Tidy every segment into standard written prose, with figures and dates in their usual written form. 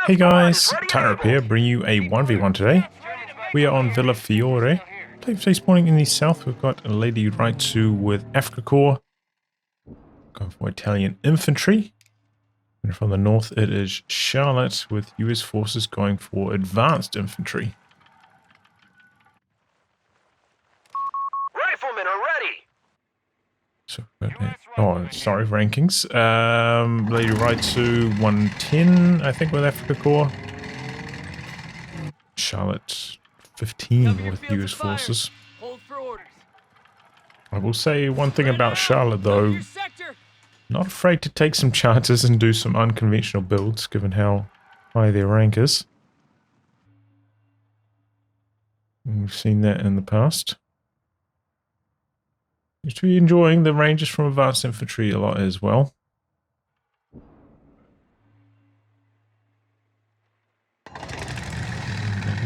Hey guys, tightrope here, bring you a 1v1 today. We are on Villa Fiore. Play spawning in the south, we've got a Lady Rytsu with Afrika Corps. Going for Italian Infantry. And from the north it is Charlotte with US forces going for Advanced Infantry. Riflemen are ready. So, oh, sorry, rankings. Lady Rytsu 110, I think, with Afrika Corps. Charlotte 15 with US forces. I will say one thing about Charlotte, though. Not afraid to take some chances and do some unconventional builds, given how high their rank is. And we've seen that in the past. Seems to be enjoying the ranges from Advanced Infantry a lot as well.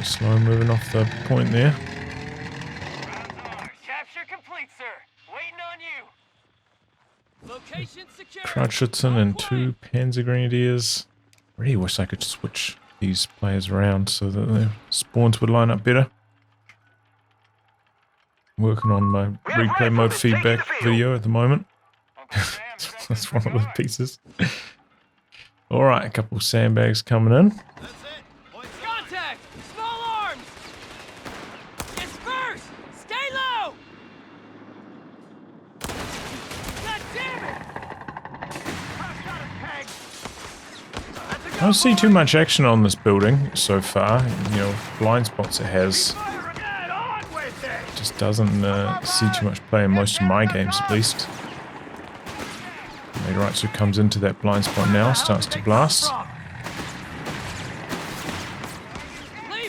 Slow moving off the point there. Capture complete, sir. Waiting on you. Location secure. Krautschützen and 2 Panzer Grenadiers. Really wish I could switch these players around so that their spawns would line up better. Working on my replay mode feedback video at the moment. That's one of the pieces. Alright, a couple sandbags coming in. Contact! Small arms! Disperse! Stay low! God damn it! I don't see too much action on this building so far. You know, blind spots it has. Just doesn't see too much play in most of my games, at least. Lady Rytsu comes into that blind spot now, starts to blast.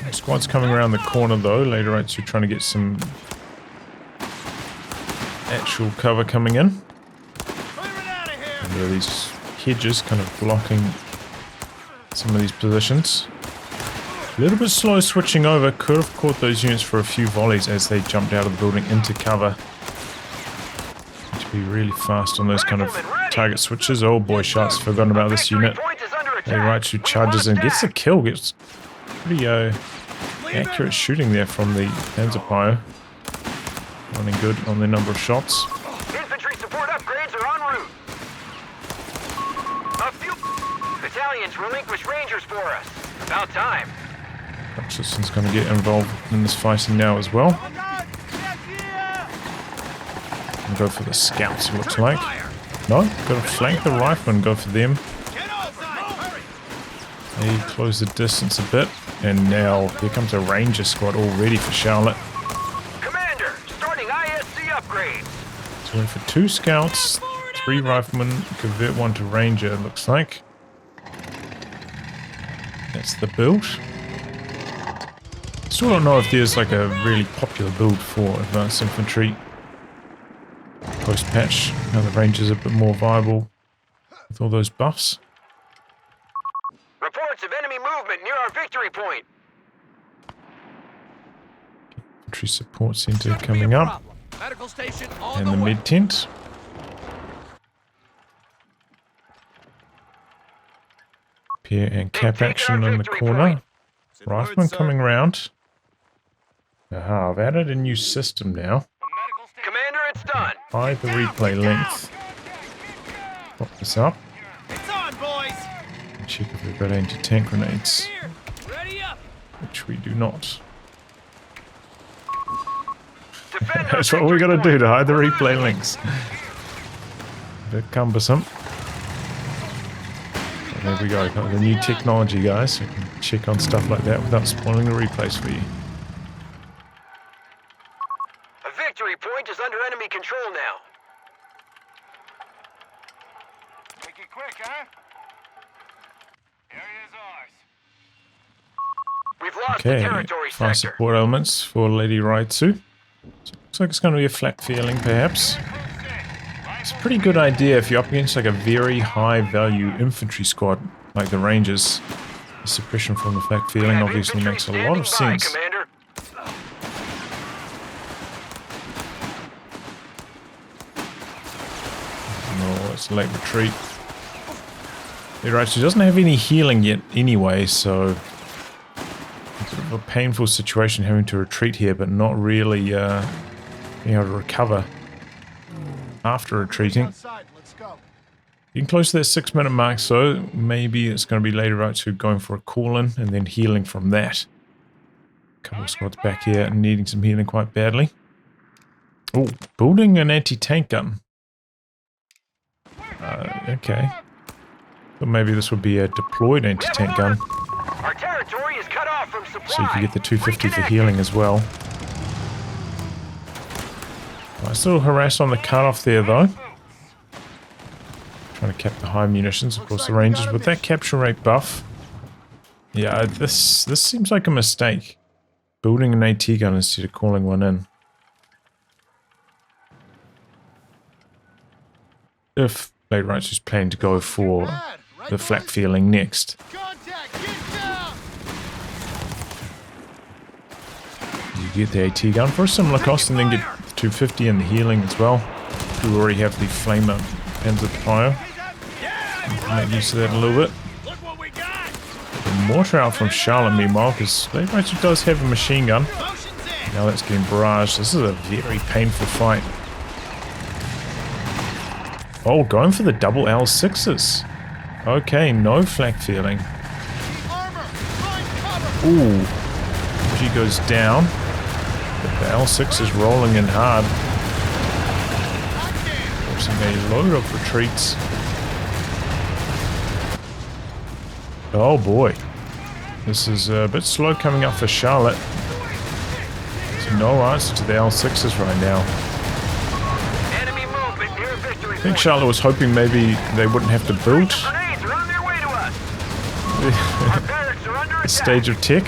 The squad's coming around the corner though. Lady Rytsu trying to get some actual cover coming in. And there are these hedges kind of blocking some of these positions. A little bit slow switching over. Could have caught those units for a few volleys as they jumped out of the building into cover. Need to be really fast on those kind of target switches. Oh boy, shots. Forgotten about this unit. Lady Rytsu charges and gets the kill. Gets pretty accurate shooting there from the Panzer. Running good on the number of shots. Infantry support upgrades are en route. A few battalions relinquish rangers for us. About time. Krautschützen's going to get involved in this fighting now as well. And go for the scouts, it looks like. No, got to flank the riflemen, go for them. They close the distance a bit. And now here comes a ranger squad all ready for Charlotte. Commander, starting ISC upgrade. So went for 2 scouts, 3 riflemen, convert 1 to ranger, it looks like. That's the build. Still don't know if there's like a really popular build for Advanced Infantry. Post-patch, now the Rangers are a bit more viable with all those buffs. Reports of enemy movement near our victory point. Infantry support center coming up. Medical station And the mid tent. Repair and cap action in the corner. Rifleman coming around. Aha, I've added a new system now. Commander, it's done. By the replay length. Pop this up. It's on, boys. And check if we've got anti-tank grenades. Ready up. Which we do not. Defend That's what we gotta do to hide the replay links. A bit cumbersome. But there we go, got the new technology, guys. We can check on stuff like that without spoiling the replays for you. A victory point is under enemy control now. Make it quick, huh? Area's ours. We've lost the Okay, territory fast sector. support elements for Lady Rytsu. So looks like it's going to be a flak feeling, perhaps. It's a pretty good idea if you're up against like a very high value infantry squad like the Rangers. The suppression from the flak feeling obviously makes a lot of sense. Commander. No, it's a late retreat. Right, she doesn't have any healing yet anyway, so it's a bit of a painful situation having to retreat here, but not really being able to recover after retreating. Getting close to that 6-minute mark, so maybe it's going to be later right to going for a call-in and then healing from that. A couple of squads back here needing some healing quite badly. Oh, building an anti-tank gun. Okay. But maybe this would be a deployed anti-tank gun. Our territory is cut off from supply. So you can get the 250 for healing as well. Nice little harass on the cutoff there though. Trying to cap the high munitions, of course the Rangers with that capture rate buff. Yeah, this seems like a mistake. Building an AT gun instead of calling one in. If Blade Rytsu's planning to go for the flak feeling next. You get the AT gun for a similar cost and then get the 250 and the healing as well. You already have the flamer Panzer Fire. Make use of that a little bit. The mortar out from Charlotte meanwhile, because Blade Rytsu does have a machine gun. Now that's getting barraged. This is a very painful fight. Oh, going for the double L6s. Okay, no flak feeling. Ooh. She goes down. But the L6 is rolling in hard. Forcing a load of retreats. Oh boy. This is a bit slow coming up for Charlotte. There's no answer to the L6s right now. I think Charlotte was hoping maybe they wouldn't have to build the stage of tech.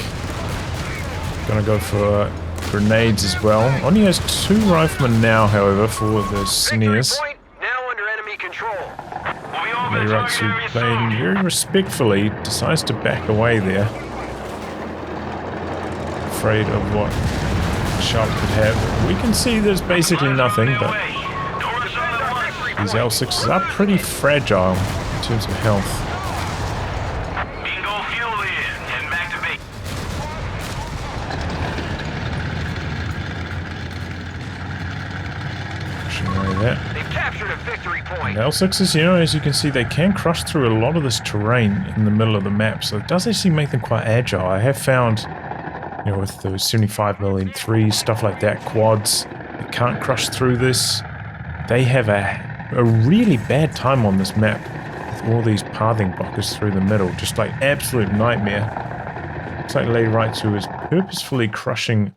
Gonna go for grenades as well. Only has 2 riflemen now, however, for the snares. Rytsu playing very respectfully, decides to back away there. Afraid of what Charlotte could have. We can see there's basically nothing, but these L6s are pretty fragile in terms of health. And L6s, you know, as you can see, they can crush through a lot of this terrain in the middle of the map, so it does actually make them quite agile. I have found, you know, with those 75mm M3s, stuff like that, quads, they can't crush through this. They have a really bad time on this map with all these pathing blockers through the middle, just like absolute nightmare. Looks like Lady Rytsu is purposefully crushing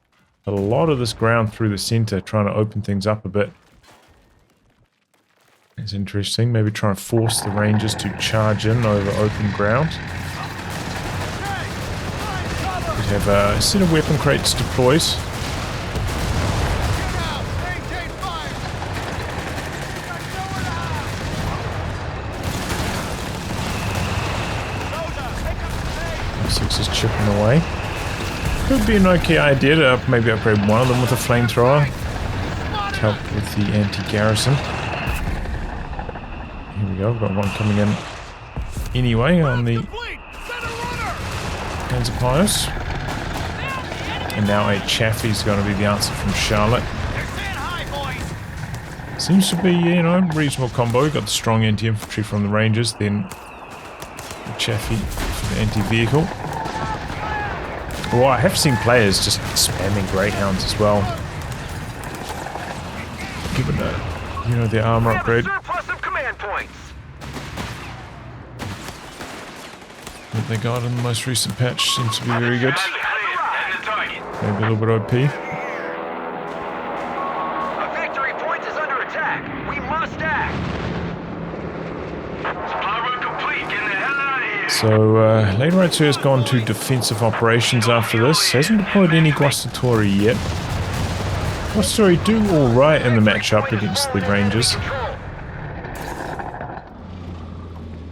a lot of this ground through the center, trying to open things up a bit. It's interesting, maybe trying to force the Rangers to charge in over open ground. We have a set of weapon crates deployed. Six is chipping away. Could be an okay idea to maybe upgrade one of them with a flamethrower to help with the anti-garrison. Here we go, we've got one coming in anyway on the Panzer Pios. And now a Chaffee's going to be the answer from Charlotte. Seems to be, you know, reasonable combo. We've got the strong anti-infantry from the Rangers, then the Chaffee for the anti-vehicle. Well, I have seen players just spamming Greyhounds as well. Given that, you know, the armor upgrade. What they got in the most recent patch seems to be very good. Maybe a little bit OP. A victory point is under attack. We must act. Supply route complete. Get the hell out of here. So, Lady Rytsu has gone to defensive operations after this. Hasn't deployed any Guastatori yet. Guastatori do alright in the matchup against the Rangers.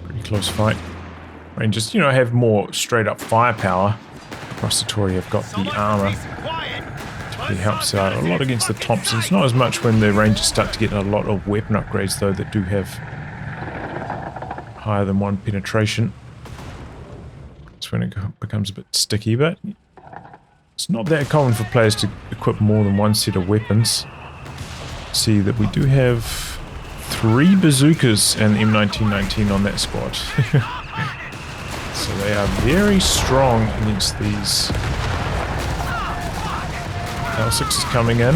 Pretty close fight. Rangers, you know, have more straight up firepower. Guastatori have got the armor. It helps out a lot against the Thompsons. Not as much when the Rangers start to get a lot of weapon upgrades, though, that do have higher than 1 penetration. That's when it becomes a bit sticky, but it's not that common for players to equip more than 1 set of weapons. See that we do have 3 bazookas and M1919 on that squad. So they are very strong against these L6s coming in.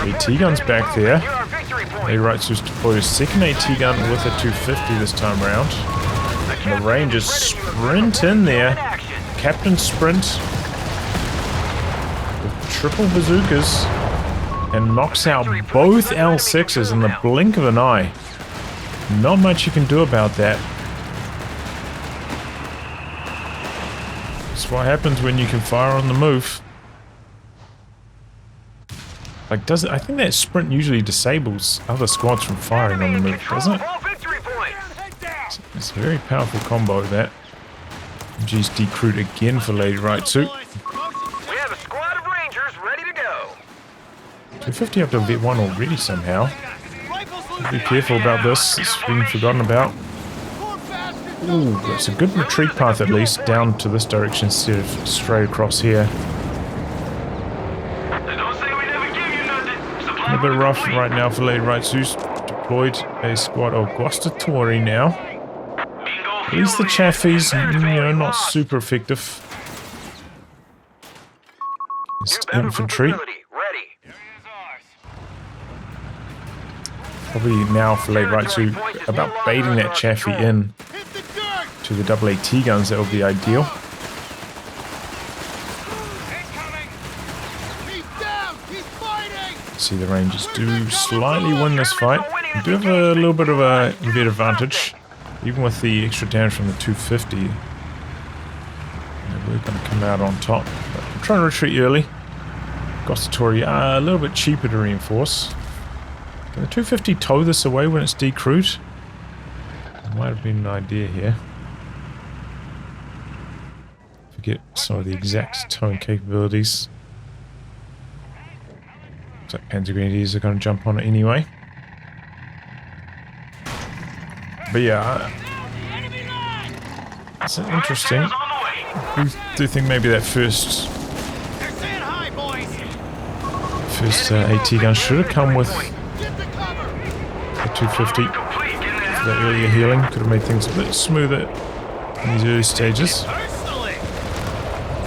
AT gun's back there. Rytsu's deployed a second AT gun with a 250 this time around. And the Rangers sprint in there. Captain sprint. With triple bazookas. And knocks out both L6s in the blink of an eye. Not much you can do about that. That's what happens when you can fire on the move. Like, does it? I think that sprint usually disables other squads from firing on the move, doesn't it? It's a very powerful combo, that. MG's decrewed again for Lady Rytsu. We have a squad of Rangers ready to go. 250 up to vet 1 already somehow. Be careful about this, it's been forgotten about. Ooh, that's a good retreat path at least, down to this direction instead of straight across here. A bit rough right now for Lady Rytsu's deployed a squad of Guastatori now. At least the Chaffies, you know, not super effective. It's infantry. Probably now for Lady Rytsu about baiting that Chaffee in to the double AT guns, that would be ideal. See, the Rangers do slightly win this fight. We do have a little bit of a vet advantage, even with the extra damage from the 250. We're going to come out on top. But I'm trying to retreat early. Guastatori are a little bit cheaper to reinforce. Can the 250 tow this away when it's decrewed? That might have been an idea here. Forget some of the exact towing capabilities. Looks like Panzer Grenadiers are going to jump on it anyway. But yeah, it's interesting. I do think maybe that first AT gun should have come with the 250 for that earlier healing. Could have made things a bit smoother in these early stages.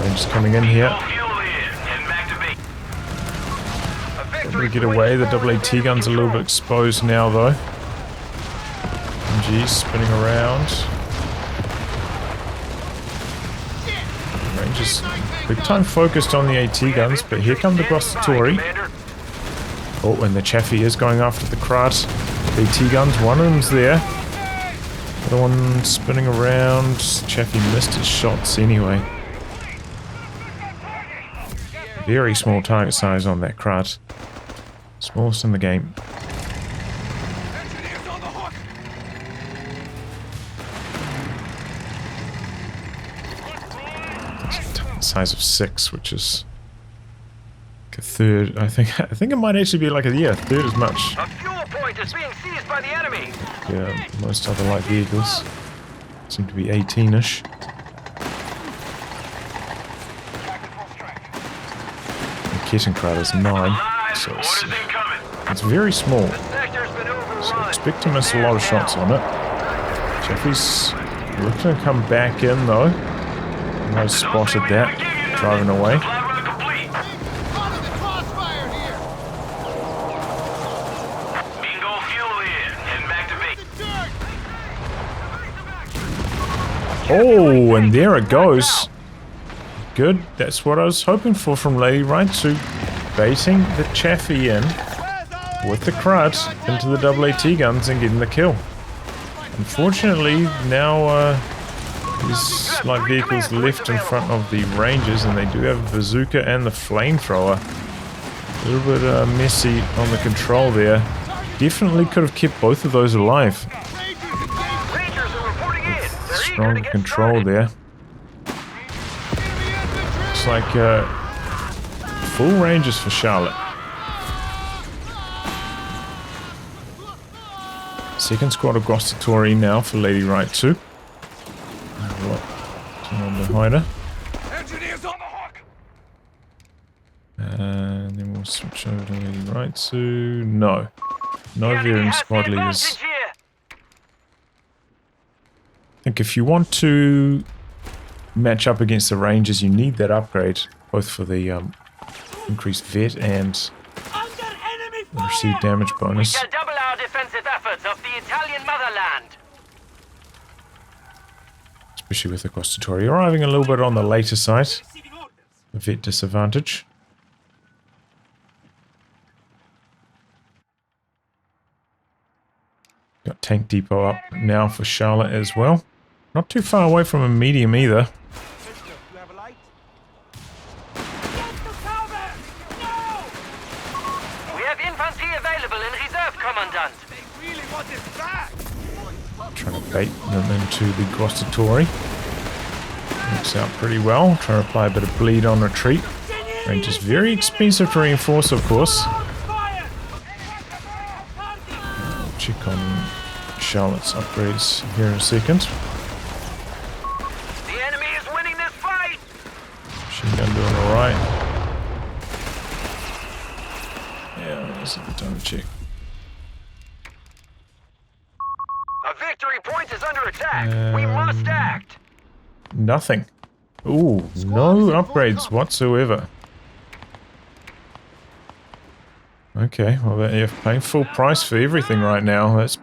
Rangers coming in here. Probably get away. The double AT gun's a little bit exposed now though. MG spinning around. Rangers big time focused on the AT guns, but here come the Guastatori. Oh, and the Chaffee is going after the Krat. The AT guns, one of them's there. The other one spinning around. Chaffee missed his shots anyway. Very small target size on that Krat. Smallest in the game. Size of 6, which is like a third. I think it might actually be like a third as much. A fuel point is being seized by the enemy. Yeah, most other light vehicles seem to be 18-ish. The Kettenkrat is 9, so it's very small. So expect to miss a lot of shots on it. Chaffee's looking to come back in though. I spotted that, driving away. Oh, and there it goes. Good, that's what I was hoping for from Lady Rytsu. Baiting the Chaffee in with the Krat into the double AT guns and getting the kill. Unfortunately, now these light vehicles left in front of the Rangers, and they do have a bazooka and the flamethrower. A little bit messy on the control there. Definitely could have kept both of those alive. With strong control there. Looks like full Rangers for Charlotte. Second squad of Gustatori now for Lady Rytsu. Someone behind her. Engineers on the hook. And then we'll switch over to Lady Rytsu. No. No The enemy veering has squad the leaders. advantage here. I think if you want to match up against the Rangers, you need that upgrade, both for the increased vet and Under enemy the received damage bonus. We shall double our defensive efforts of the Italian motherland. Especially with the Gustatori arriving a little bit on the later side. A vet disadvantage. Got tank depot up now for Charlotte as well. Not too far away from a medium either. We have infantry available in reserve, Commandant. Trying to bait them into the Gustatori. Works out pretty well. Trying to apply a bit of bleed on retreat. Rangers very expensive to reinforce, of course. Check on Charlotte's upgrades here in a second. The enemy is winning this fight. Machine gun doing alright. Yeah, that's a good time to check. A victory point is under attack. We must act. Nothing. Ooh, no upgrades whatsoever. Okay, well they're paying full price for everything right now. That's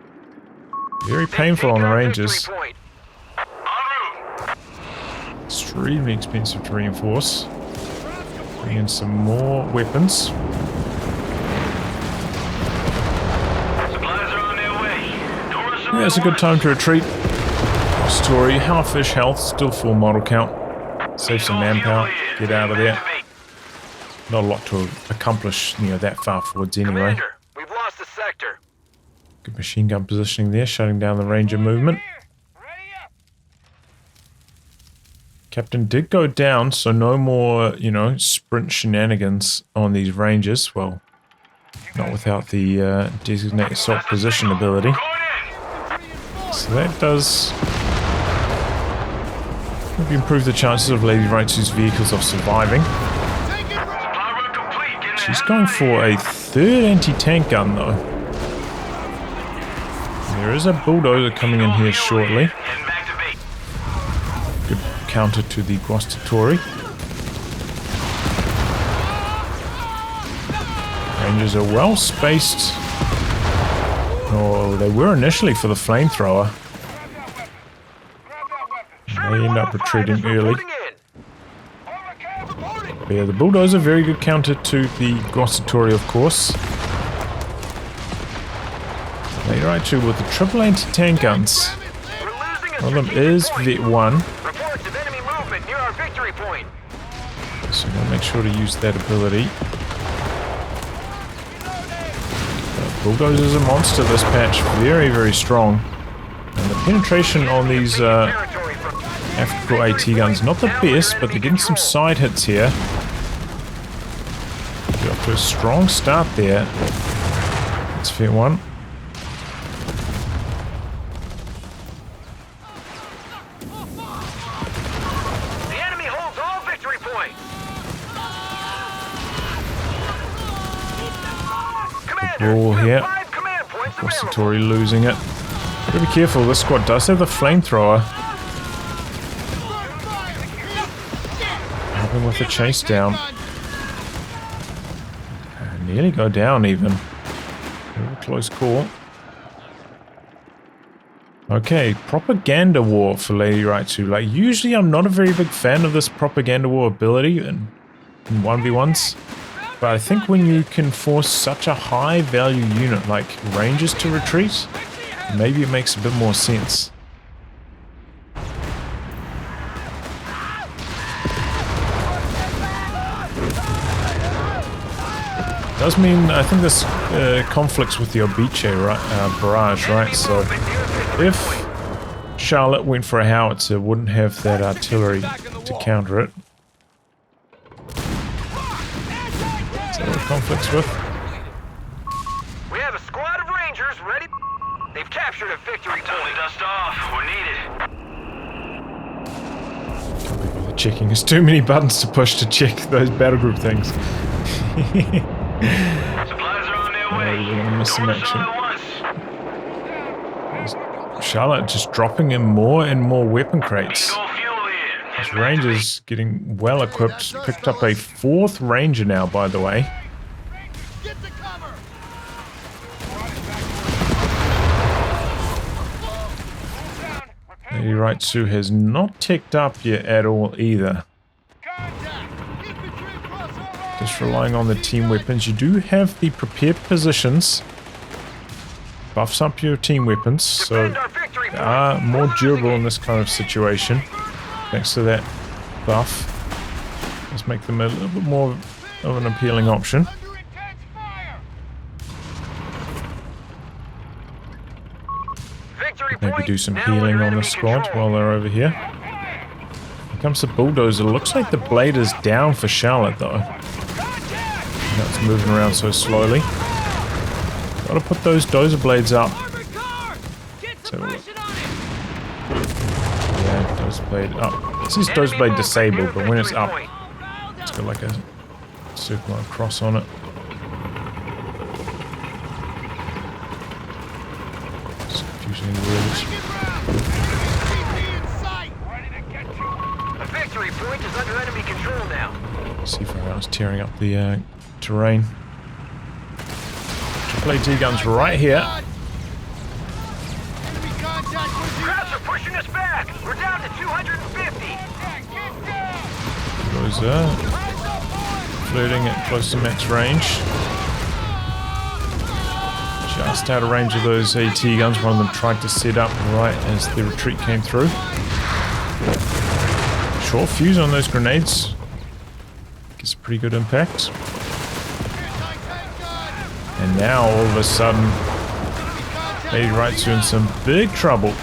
very painful on the Rangers. Extremely expensive to reinforce. Bring in some more weapons. Supplies are on their way. Yeah, it's a good time to retreat. Story, half-ish health, still full model count. Save some manpower, get out of there. Not a lot to accomplish, that far forwards anyway. Commander, we've lost the sector. Good machine gun positioning there, shutting down the Ranger movement. Captain did go down, so no more, sprint shenanigans on these Rangers. Well, not without the designate assault position ability. So that does maybe improve the chances of Lady Rytsu's vehicles of surviving. She's going for a third anti-tank gun though. There is a bulldozer coming in here shortly. Good counter to the Gustatori. Rangers are well spaced. Oh, they were initially for the flamethrower. They end up retreating early. But yeah, the bulldozer, very good counter to the Gustatori, of course. Later Rytsu with the triple anti-tank guns. One of them is Vet 1. Reports of enemy movement near our victory point. So we'll make sure to use that ability. Bulldozer's a monster this patch, very, very strong. And the penetration on these Afrika AT guns, not the best, but they're getting some side hits here. Get off to a strong start there. That's Vet 1. The enemy holds all victory points. Ball here. 5 command points available. Gustatori losing it. Gotta be careful, this squad does have the flamethrower. Helping with the chase down. Nearly go down even. Very close call. Okay, propaganda war for Lady Rytsu. Like, usually I'm not a very big fan of this propaganda war ability in 1v1s. But I think when you can force such a high value unit like Rangers to retreat, maybe it makes a bit more sense. Does mean, I think this conflicts with the Obice barrage, right? So if Charlotte went for a howitzer, wouldn't have that artillery to counter it. So it conflicts with. We have a squad of Rangers ready. They've captured a victory point. Dust off. We're needed. Can't be bothered checking. There's too many buttons to push to check those battle group things. Supplies are on their way. We're gonna miss some action. Charlotte just dropping in more and more weapon crates. This Ranger's getting well equipped. Picked up a 4th Ranger now, by the way. Lady Rytsu has not ticked up yet at all either. Just relying on the team weapons. You do have the prepared positions. Buffs up your team weapons, so they are more durable in this kind of situation. Thanks to that buff. Let's make them a little bit more of an appealing option. Maybe do some healing on the squad while they're over here. Here comes the bulldozer. Looks like the blade is down for Charlotte though. Now it's moving around so slowly. Gotta put those dozer blades up. Let's have a look. Yeah, dozer blade up. It says dozer blade disabled, but when it's up, it's got like a circle and a cross on it. Just confusing words. The victory point is under enemy control now. See if everyone's tearing up the terrain. AT guns right here. Krauts are pushing us back. We're down to 250. Those flirting at close to max range. Just out of range of those AT guns. One of them tried to set up right as the retreat came through. Short fuse on those grenades. Gets a pretty good impact. And now, all of a sudden, Lady Rytsu in some big trouble.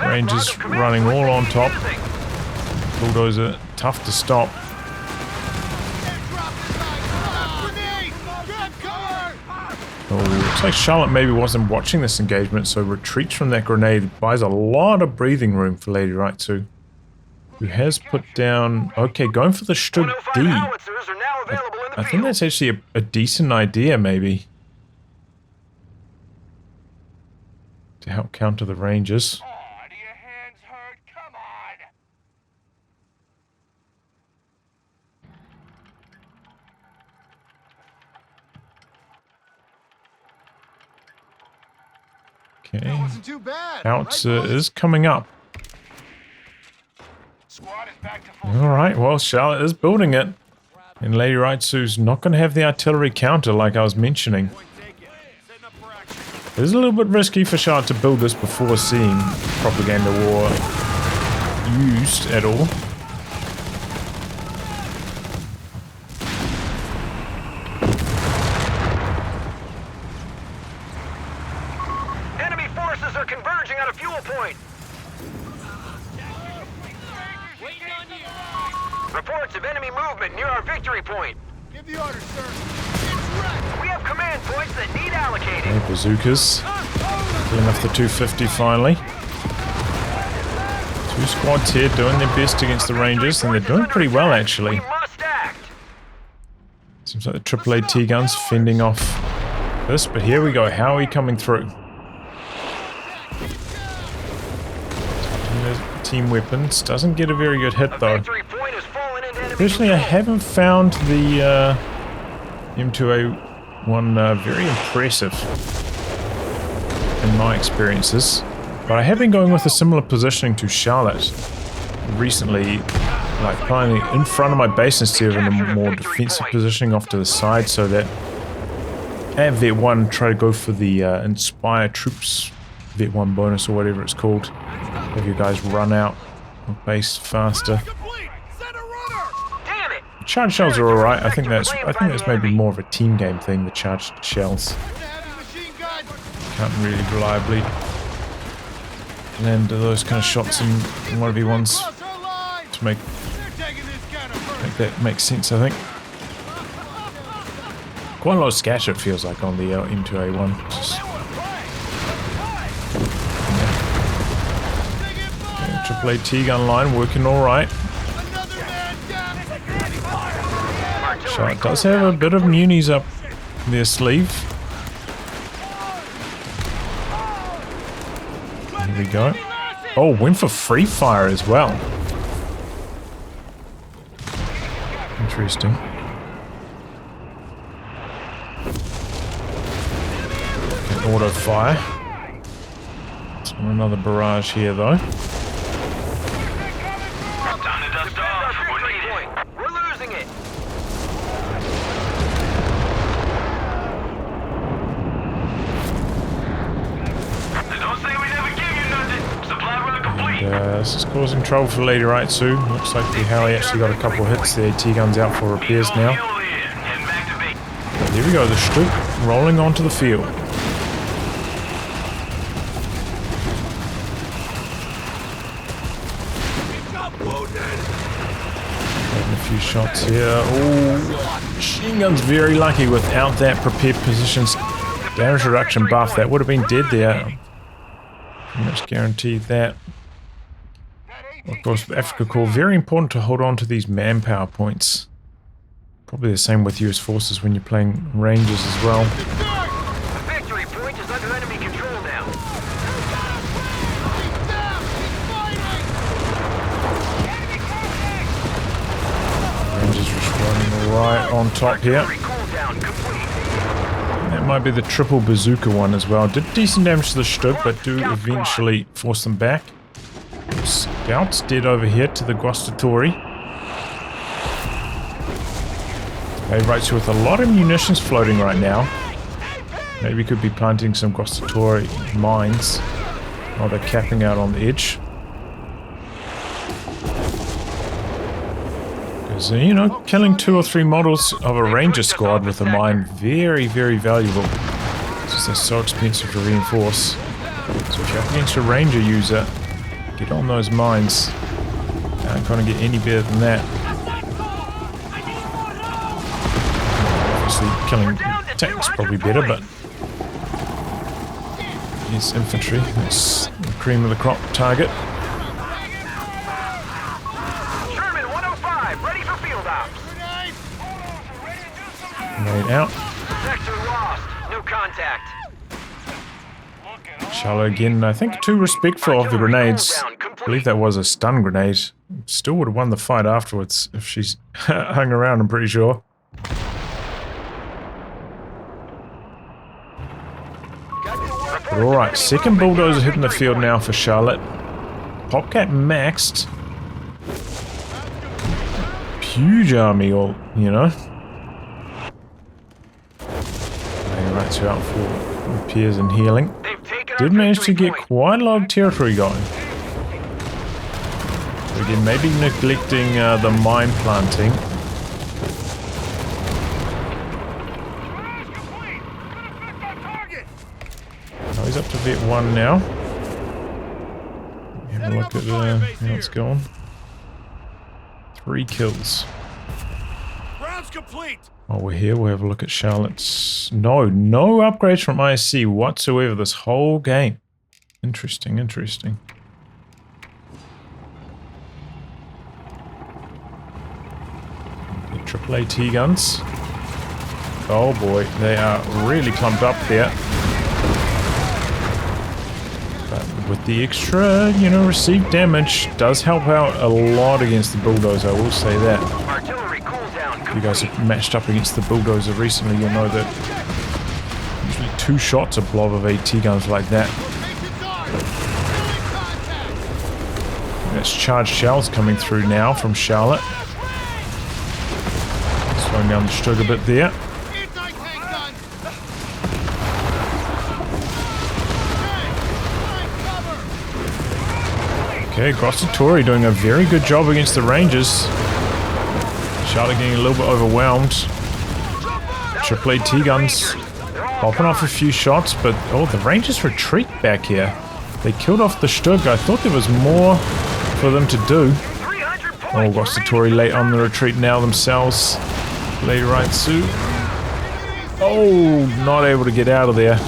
Rangers running all on top. Bulldozer, tough to stop. Oh, looks like Charlotte maybe wasn't watching this engagement, so retreats from that grenade buys a lot of breathing room for Lady Rytsu, who has put down... Okay, going for the Stug D. I think that's actually a decent idea, maybe. To help counter the Rangers. Oh, do your hands hurt? Come on. Okay. Wasn't too bad. Out is coming up. Squad is back to full. Alright, well, Charlotte is building it. And Lady Rytsu's not going to have the artillery counter like I was mentioning. It is a little bit risky for Charlotte to build this before seeing propaganda war used at all. Enemy forces are converging on a fuel point. Reports of enemy movement near our victory point. Give the order, sir. It's wrecked. We have command points that need allocated. Okay, bazookas. Pulling off the 250 finally. 2 squads here doing their best against the Rangers, and they're doing pretty well actually. We must act. Seems like the triple AT guns fending off this, but here we go. How are we coming through? Team weapons. Doesn't get a very good hit though. Personally, I haven't found the M2A1 very impressive in my experiences, but I have been going with a similar positioning to Charlotte recently, like playing in front of my base instead of in a more defensive positioning off to the side, so that at Vet 1 try to go for the Inspire Troops Vet 1 bonus or whatever it's called. Have you guys run out of base faster. Charged shells are alright. I think that's maybe more of a team game thing, the charged shells. Can't really reliably land those kind of shots in 1v1s to make that make sense, I think. Quite a lot of scatter it feels like on the M2A1. Just AT gun line working alright. Another man down. Charlotte does have a bit of munis up their sleeve. Here we go. Oh, went for free fire as well. Interesting. Okay, auto fire. It's on another barrage here though. We're losing it. Don't say we never give you nothing. Supply run complete. This is causing trouble for Lady Rytsu. Looks like the Howie actually got a couple of hits. The AT gun's out for repairs now. Here we go, the Stück rolling onto the field. Taking a few shots here. Oh, machine gun's very lucky without that prepared positions damage reduction buff. That would have been dead there. Pretty much guaranteed that. Of course, with Afrika Korps, very important to hold on to these manpower points. Probably the same with US forces when you're playing Rangers as well. The victory point is under enemy control now. Rangers just running right on top here. That might be the triple bazooka one as well. Did decent damage to the Stück, but do eventually force them back. Scouts dead over here to the Guastatori. Hey, Rytsu with a lot of munitions floating right now. Maybe could be planting some Guastatori mines while they're capping out on the edge. Because, you know, killing 2 or 3 models of a ranger squad with a mine, very, very valuable. Because they're so expensive to reinforce. So if you're up against a ranger user, get on those mines. Can't kind of get any better than that. Obviously, killing tanks probably better, but yes, infantry. That's the cream of the crop target. Sherman 105, ready for field ops. Made out. Sector lost. No contact. Charlotte again, I think too respectful of the grenades. I believe that was a stun grenade. Still would have won the fight afterwards if she's hung around, I'm pretty sure. But alright, second bulldozer hitting the field now for Charlotte. Popcat maxed. Huge army, all, you know. Rytsu out for repairs and healing. Did manage to get quite a lot of territory going. Again, maybe neglecting the mine planting. Oh, he's up to Vet 1 now. Have a look at how it's going. 3 kills. Rounds complete. While we're here, we'll have a look at Charlotte's... No upgrades from ISC whatsoever this whole game. Interesting, interesting. The triple AT guns. Oh boy, they are really clumped up there. But with the extra, you know, received damage, does help out a lot against the bulldozer, I will say that. If you guys have matched up against the bulldozer recently, you'll know that usually 2 shots a blob of AT guns like that. That's charged shells coming through now from Charlotte. Slowing down the Stück a bit there. Okay, Guastatori doing a very good job against the Rangers. Charlotte getting a little bit overwhelmed. Triple AT guns popping off a few shots, but oh, the Rangers retreat back here. They killed off the Stück. I thought there was more for them to do. Oh, Guastatori late on the retreat now themselves. Lady Rytsu. Oh, not able to get out of there.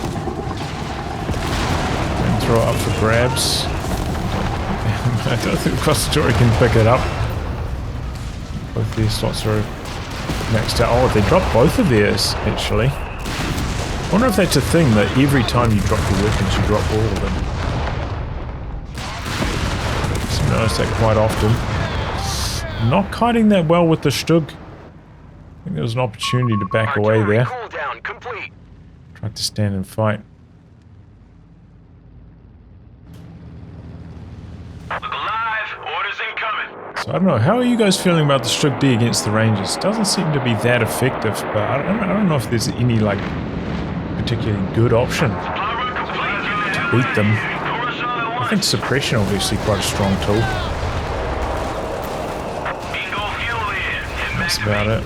And throw it up for grabs. I don't think Cross-Tory can pick it up. Both these slots are maxed out. Oh, they dropped both of theirs, actually. I wonder if that's a thing, that every time you drop your weapons, you drop all of them. So I notice that quite often. Not kiting that well with the Stug. I think there was an opportunity to back away there. Tried to stand and fight. So I don't know, how are you guys feeling about the Stug D against the Rangers? Doesn't seem to be that effective, but I don't know if there's any like particularly good option to beat them. I think suppression obviously quite a strong tool. That's about it.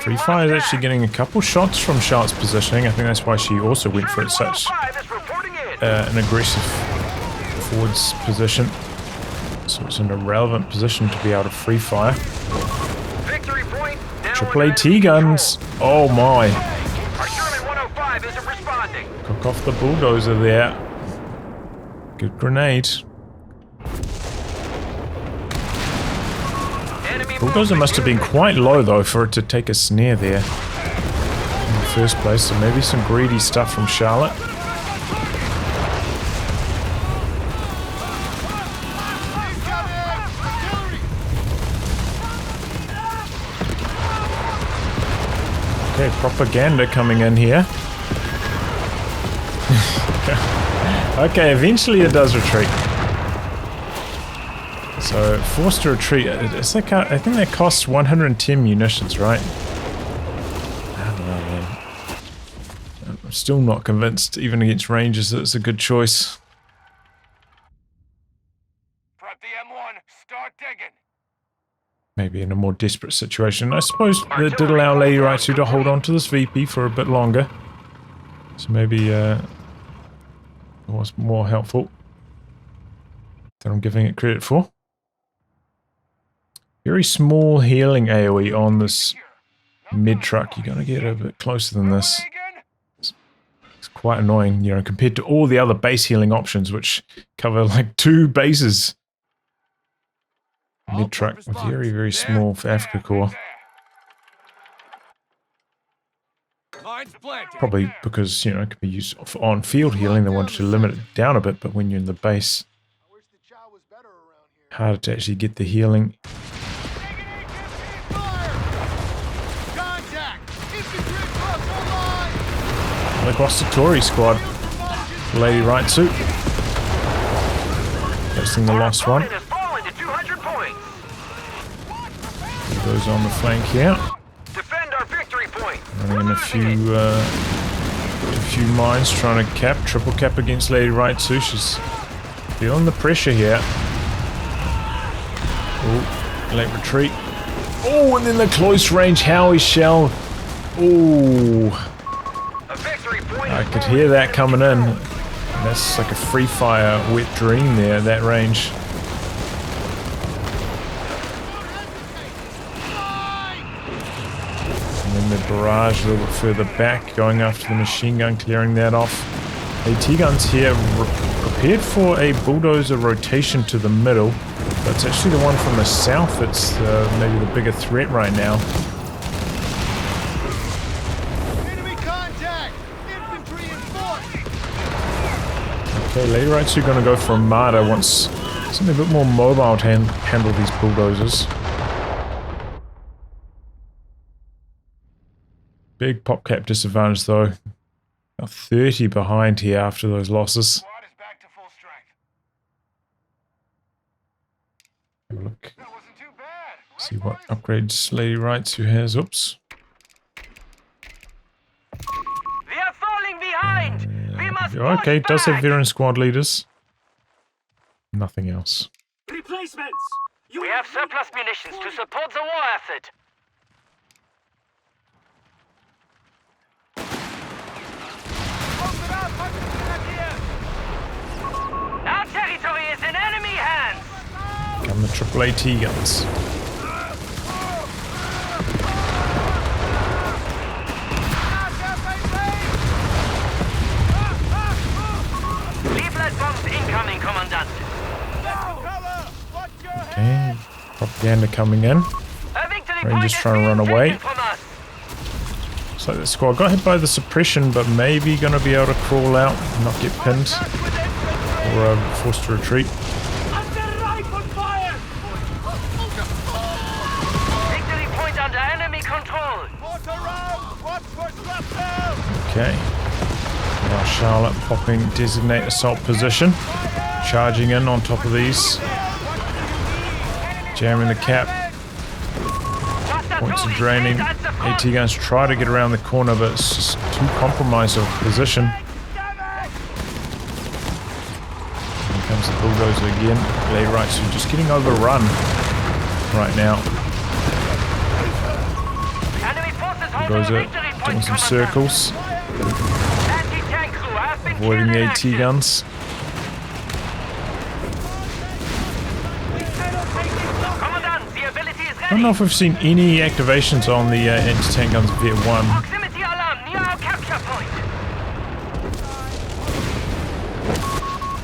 Free Fire is actually getting a couple shots from Charlotte's positioning. I think that's why she also went for it such an aggressive forwards position. So it's an irrelevant position to be able to free fire. Triple AT guns. Oh my. Cook off the bulldozer there. Good grenade. Bulldozer must have been quite low though for it to take a snare there in the first place. So maybe some greedy stuff from Charlotte. Okay, propaganda coming in here. Okay, eventually it does retreat. So, forced to retreat. It's like, I think that costs 110 munitions, right? I don't know, man. I'm still not convinced, even against Rangers, that it's a good choice. Prep the M1. Start digging. Maybe in a more desperate situation. I suppose that did allow Lady Rytsu to hold on to this VP for a bit longer. So maybe it was more helpful than I'm giving it credit for. Very small healing AoE on this mid truck. You gotta get a bit closer than this. It's quite annoying, you know, compared to all the other base healing options, which cover like 2 bases. Mid truck, very, very small for Afrika Korps. Probably because, you know, it could be used for on-field healing. They wanted to limit it down a bit, but when you're in the base, harder to actually get the healing. Across the Tory squad. Lady Rytsu. Placing the last one. Goes on the flank here. Running in a few mines, trying to cap, triple cap against Lady Rytsu. She's feeling the pressure here. Oh, late retreat. Oh, and then the close range Howie shell. Oh, I could hear that coming in. That's like a free fire wet dream there at that range. And then the barrage a little bit further back, going after the machine gun, clearing that off. AT guns here prepared for a bulldozer rotation to the middle. But it's actually the one from the south that's maybe the bigger threat right now. Enemy contact! Infantry in force! Okay, Lady Rytsu gonna go for a martyr once something a bit more mobile to handle these bulldozers. Big pop cap disadvantage though. About 30 behind here after those losses. Have a look. See what upgrades Lady Rytsu has. Oops. We are falling behind. We must Okay, does have veteran squad leaders. Nothing else. Replacements. We have surplus munitions to support the war effort. Our territory is in enemy hands. Come the triple AT guns. Bombs incoming, Commandant. Cover! Watch your Okay, head! propaganda coming in. A victory Rangers point has trying to been run away. taken from us. Looks like the squad got hit by the suppression, but maybe going to be able to crawl out and not get pinned Contact with infantry! or forced to retreat. Under rifle fire! Victory point under enemy control. Mortar round! Watch for shrapnel! Okay. Now Charlotte popping designate assault position. Charging in on top of these. Jamming the cap. Points are draining. AT guns try to get around the corner, but it's just too compromised of a position. Here comes the bulldozer again. Lay Rytsu just getting overrun right now. Enemy forces hold Bulldozer our victory point, doing some Commandant. circles, Anti-tank crew have been avoiding killed the in AT action. guns. Commandant, the ability is I don't know ready. if we've seen any activations on the anti-tank guns Viet 1. Proximity alarm near our capture point.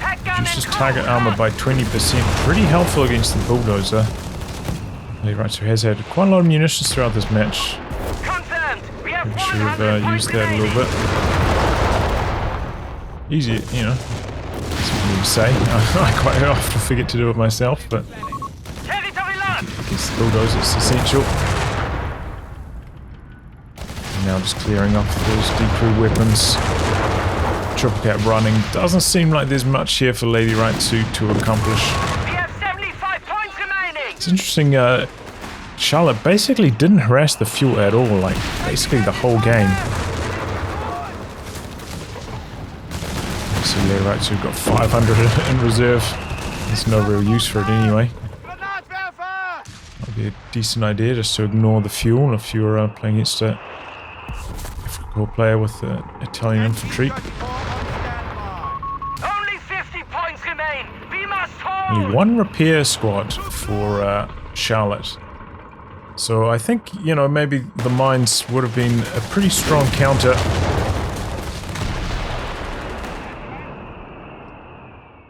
Pack gun Reduces and target crew armor up. by 20%. Pretty helpful against the bulldozer. Lay Rytsu has had quite a lot of munitions throughout this match. Confirmed. We have We should 100 have used that a little bit. Easy, you know. That's what you say. I quite often forget to do it myself, but Territory lost. I guess the bulldozer is essential. And now just clearing off those decrew weapons. Triple cap running. Doesn't seem like there's much here for Lady Rytsu to accomplish. We have 75 points remaining. It's interesting, Charlotte basically didn't harass the fuel at all, like basically the whole game. So yeah, right, so we've got 500 in reserve. There's no real use for it anyway. Granatwerfer! Might be a decent idea just to ignore the fuel if you're playing against a difficult player with Italian infantry. 34 on standby. Only 50 points remain. We must hold. Only one repair squad for Charlotte. So I think, you know, maybe the mines would have been a pretty strong counter.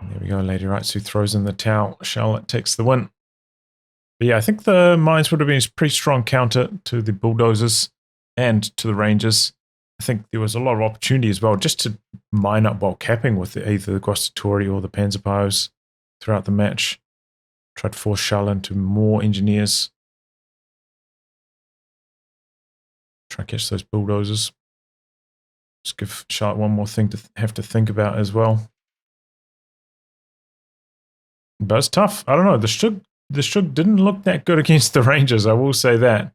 There we go, Lady Rytsu throws in the towel. Charlotte takes the win. But yeah, I think the mines would have been a pretty strong counter to the bulldozers and to the Rangers. I think there was a lot of opportunity as well just to mine up while capping with either the Guastatori or the Panzerpios throughout the match. Tried to force Charlotte into more engineers. Try and catch those bulldozers. Just give Charlotte one more thing to have to think about as well. But it's tough. I don't know. The Shug didn't look that good against the Rangers, I will say that.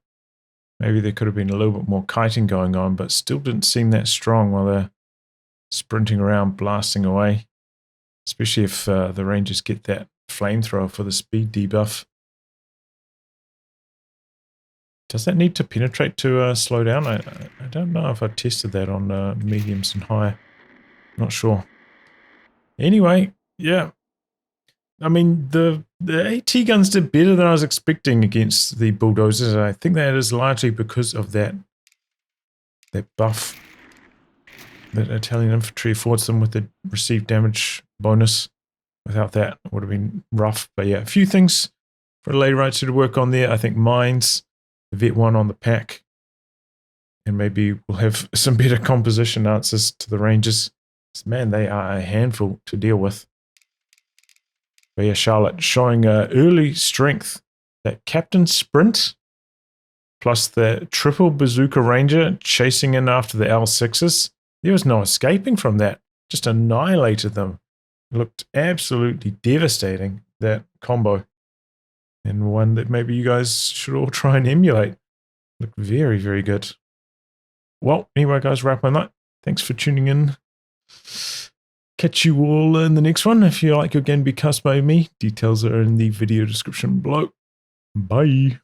Maybe there could have been a little bit more kiting going on, but still didn't seem that strong while they're sprinting around, blasting away. Especially if the Rangers get that flamethrower for the speed debuff. Does that need to penetrate to slow down? I don't know if I tested that on mediums and high. Not sure. Anyway, yeah. I mean, the AT guns did better than I was expecting against the bulldozers. I think that is largely because of that buff that Italian infantry affords them with the received damage bonus. Without that, it would have been rough. But yeah, a few things for Lady Rytsu to work on there. I think mines, the Vet 1 on the pack, and maybe we'll have some better composition answers to the Rangers. Man, they are a handful to deal with. But yeah, Charlotte showing early strength. That captain sprint, plus the triple bazooka ranger chasing in after the L6s. There was no escaping from that. Just annihilated them. It looked absolutely devastating, that combo. And one that maybe you guys should all try and emulate. Looked very, very good. Well, anyway, guys, wrap my night. Thanks for tuning in. Catch you all in the next one. If you like your game to be cast by me, details are in the video description below. Bye.